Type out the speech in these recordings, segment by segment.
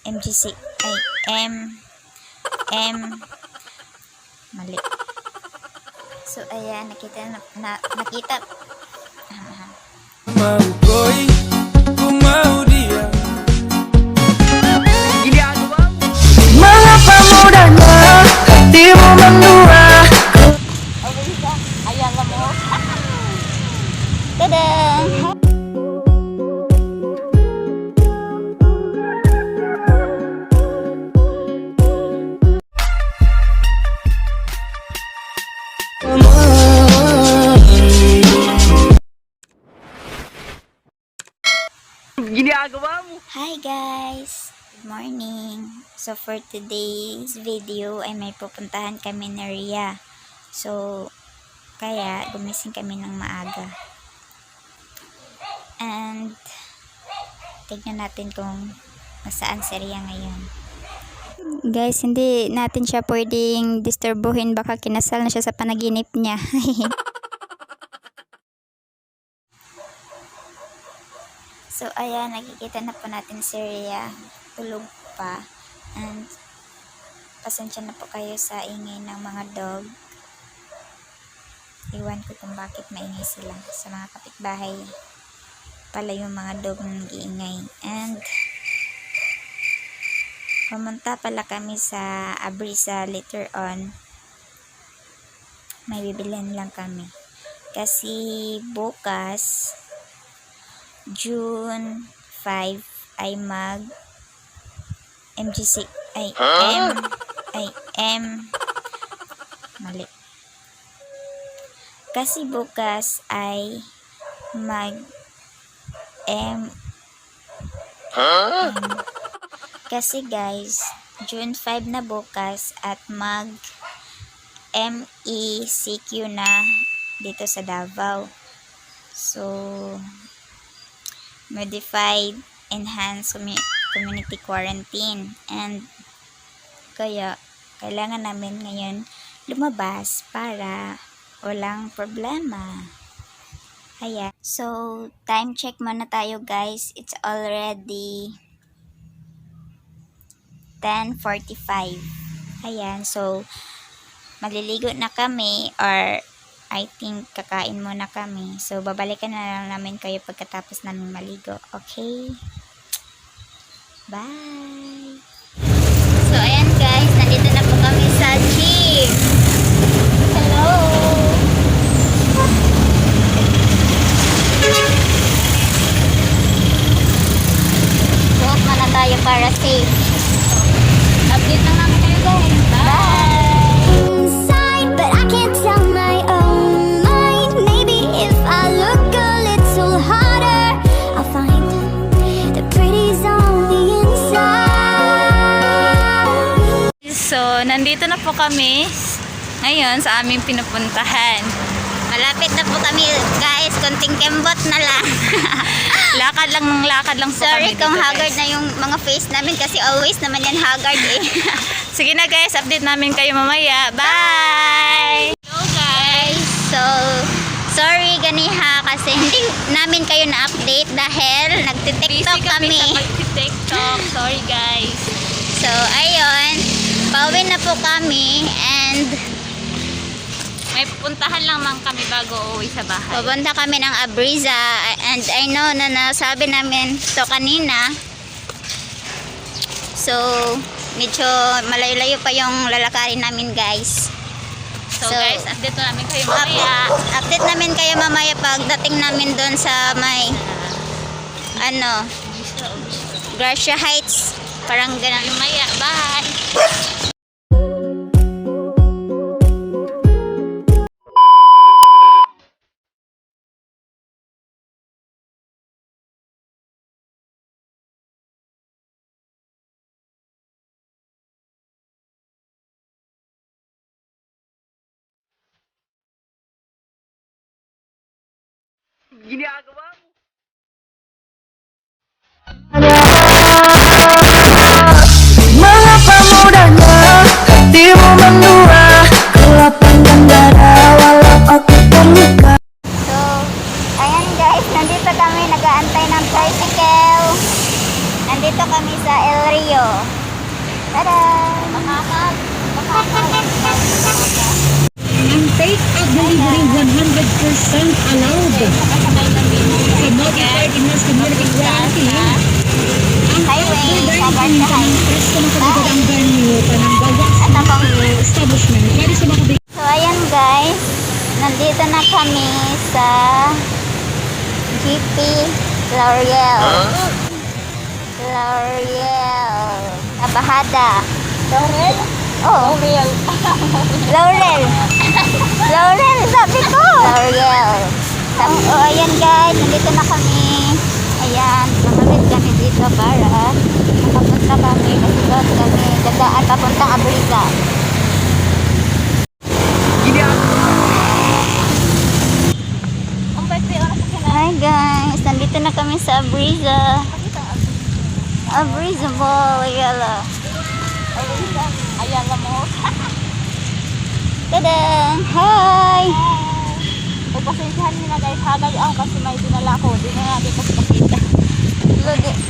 MGC ay mali. So ayan, nakita Maukoy kung mau dia. Mga pamudanya hati mo mendua. Ayan lang mo. Tadang! Ginagawa mo. Hi guys! Good morning! So for today's video ay may pupuntahan kami ni Ria. So kaya gumising kami ng maaga. And tignan natin kung nasaan si Ria ngayon. Guys, hindi natin siya pwedeng disturbuhin, baka kinasal na siya sa panaginip niya. So ayan, nakikita na po natin si Ria, tulog pa, and pasensya na po kayo sa ingay ng mga dog. Iwan ko kung bakit maingay sila. Sa mga kapitbahay pala yung mga dog na nag-iingay. And pumunta pala kami sa Abrisa later on. May bibilhan lang kami kasi bukas June 5 ay mag MGC ay mali. Kasi bukas ay mag kasi guys, June 5 na bukas at mag MECQ na dito sa Davao. So modified enhanced community quarantine, and kaya kailangan namin ngayon lumabas para walang problema. Ayan. So time check muna tayo guys. It's already 10:45. Ayan. So maliligo na kami, or I think kakain muna kami. So babalikan na lang namin kayo pagkatapos namin maligo. Okay? Bye! So ayan guys, nandito na po kami sa gym. Hello! Walk na tayo para safe. Update lang namin kayo guys. Bye! But I can't tell my own mind. Maybe if I look a little harder, I'll find the pretty's on the inside. So, nandito na po kami ngayon sa aming pinupuntahan. Malapit na po kami guys, konting kembot na lang. Lakad lang po Sorry kami kung dito, haggard guys. na yung mga face namin kasi always naman yan haggard eh. Sige na guys, update namin kayo mamaya. Bye! Hello guys! So, sorry ganiha kasi hindi namin kayo na-update dahil nagtitiktok kami. sa pag-tiktok. Sorry guys. So, ayun. Pauwi na po kami and May puntahan lang man kami bago uuwi sa bahay. pupunta kami ng Abrisa, and I know na nasabi namin to kanina. So, medyo malayo-layo pa yung lalakarin namin guys. So guys, update na namin kayo mamaya. Update namin kayo mamaya pagdating namin doon sa may Gracia Heights, parang ganun. Mamaya, bye! Ginagawa mo. Mga pamudanya hati mo mendua. Kelapan dan dada walau aku terluka. So, ayan guys, nandito kami nag-aantay ng tricycle. Nandito kami sa Rio. Tada! Take out delivery 100% allowed. Sa modified English community quality, ang Highway, order covered in sa highway. presto na kabigod ang venue pa ng gawas At ang establishment. Pwede sa mga So, ayan guys. Nandito na kami sa GP L'Oreal. L'Oreal. Abahada. Laurel? Oh. L'Oreal. Laurel. Laurel, sabi ko. L'Oreal. Oh, ayan guys. Nandito na kami. Ayan. Namamit kami dito para makapunta kami. Kasi doon kami dadaan papuntang Abriza. Hi guys, nandito na kami sa Abriza. Abriza Mall, Ayala. Ayala mo. Tadang! Hi! Pagpasensyahan nyo na guys, hagay ako kasi may dinala ko. Hindi na natin kasi makita.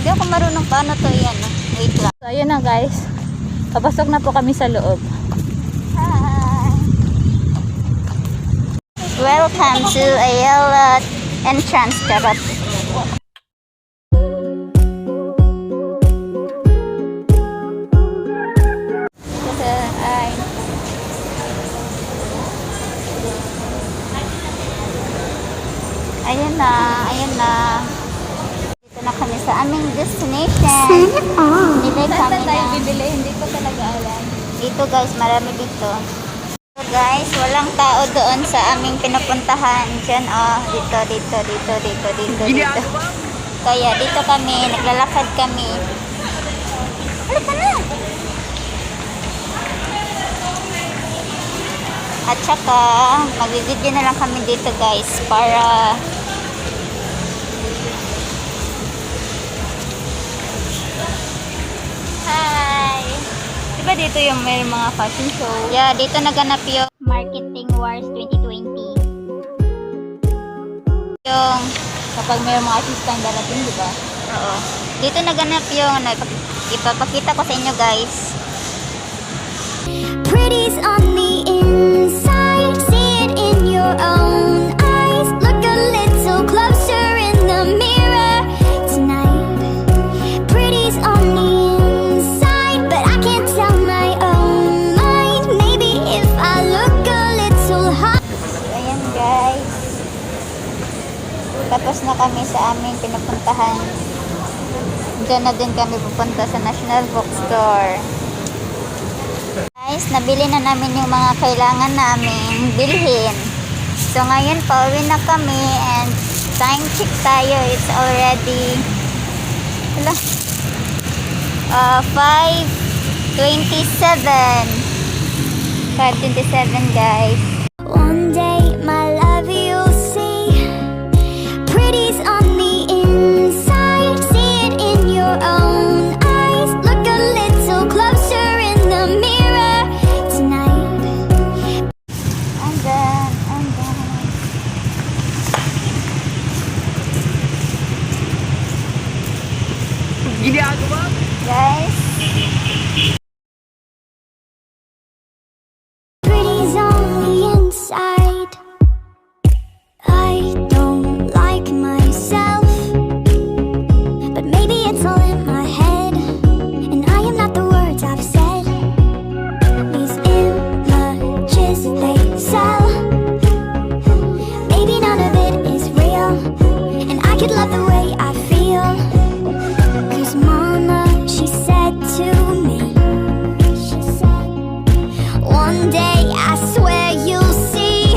Di ako marunong paano to yan. Wait lang. So, ayun na guys. Papasok na po kami sa loob. Hi! Welcome to Ayala entrance. Charot. Ay. Ayan na, ayan na. Dito na kami sa aming destination. Bili kami na. bibili? Hindi ko talaga alam. Dito guys, marami dito. So guys, walang tao doon sa aming pinupuntahan. Diyan oh, dito. Kaya dito kami, naglalakad kami. Halika na! At saka, magbibideo na lang kami dito guys para hi! Diba dito yung may mga fashion show? Yeah, dito naganap yung Marketing Wars 2020. Yung, Kapag may mga artista ang darating, diba? oo. Dito naganap yung, ano, ipapakita ko sa inyo guys. Pretty's on the inside, see it in your own eyes. Look a little closer in the mirror tonight. Pretty's on the inside, but I can't tell my own mind. Maybe if I look a little hard. Ayan guys. Tapos na kami sa aming pinupuntahan. Diyan na din kami pupunta sa National Bookstore. Guys, nabili na namin yung mga kailangan namin bilhin. So ngayon pauwi na kami and time check tayo. It's already 5:27. 5:27 guys. One day, my love, you'll see. Pretty's on the inside, see it in your own eyes. Look a little closer in the mirror tonight. And then. Ginagawa mo? Guys, Pretty's on the inside. I don't like myself, but maybe it's all in my head, and I am not the words I've said. These images they sell, maybe none of it is real, and I could love the way I feel. 'Cause mama, she said to me, one day I swear you'll see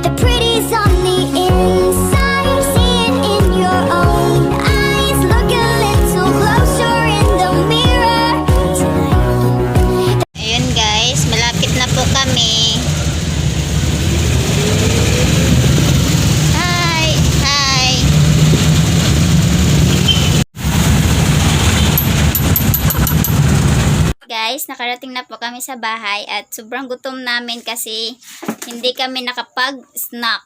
the pretty's on the inside. See it in your own eyes. Look a little closer in the mirror tonight. ayun guys, malapit na po kami. Hi! Hi! Guys, nakarating na po kami sa bahay at sobrang gutom namin kasi hindi kami nakapag-snack.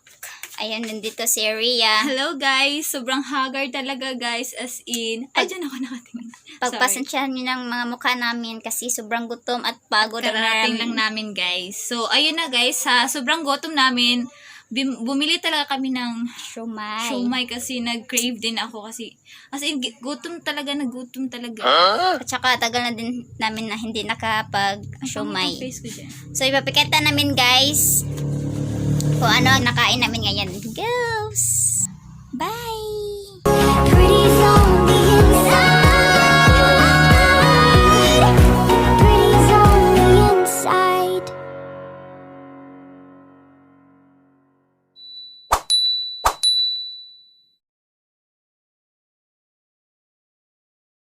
Ayan, nandito si Rhea. Hello guys, sobrang haggard talaga guys, as in. Ay, dyan ako nakatingin. Pagpasensyahan nyo ng mga mukha namin kasi sobrang gutom at pagod na Kararating lang namin. namin guys. So, ayun na guys, sa sobrang gutom namin, bumili talaga kami ng Shumay. kasi nag-crave din ako kasi, as in, gutom talaga. At saka tagal na din namin na hindi nakapag-shumay. Ang face ko dyan. So, ipapiketa namin guys kung ano ang nakain namin ngayon. Goes! Bye!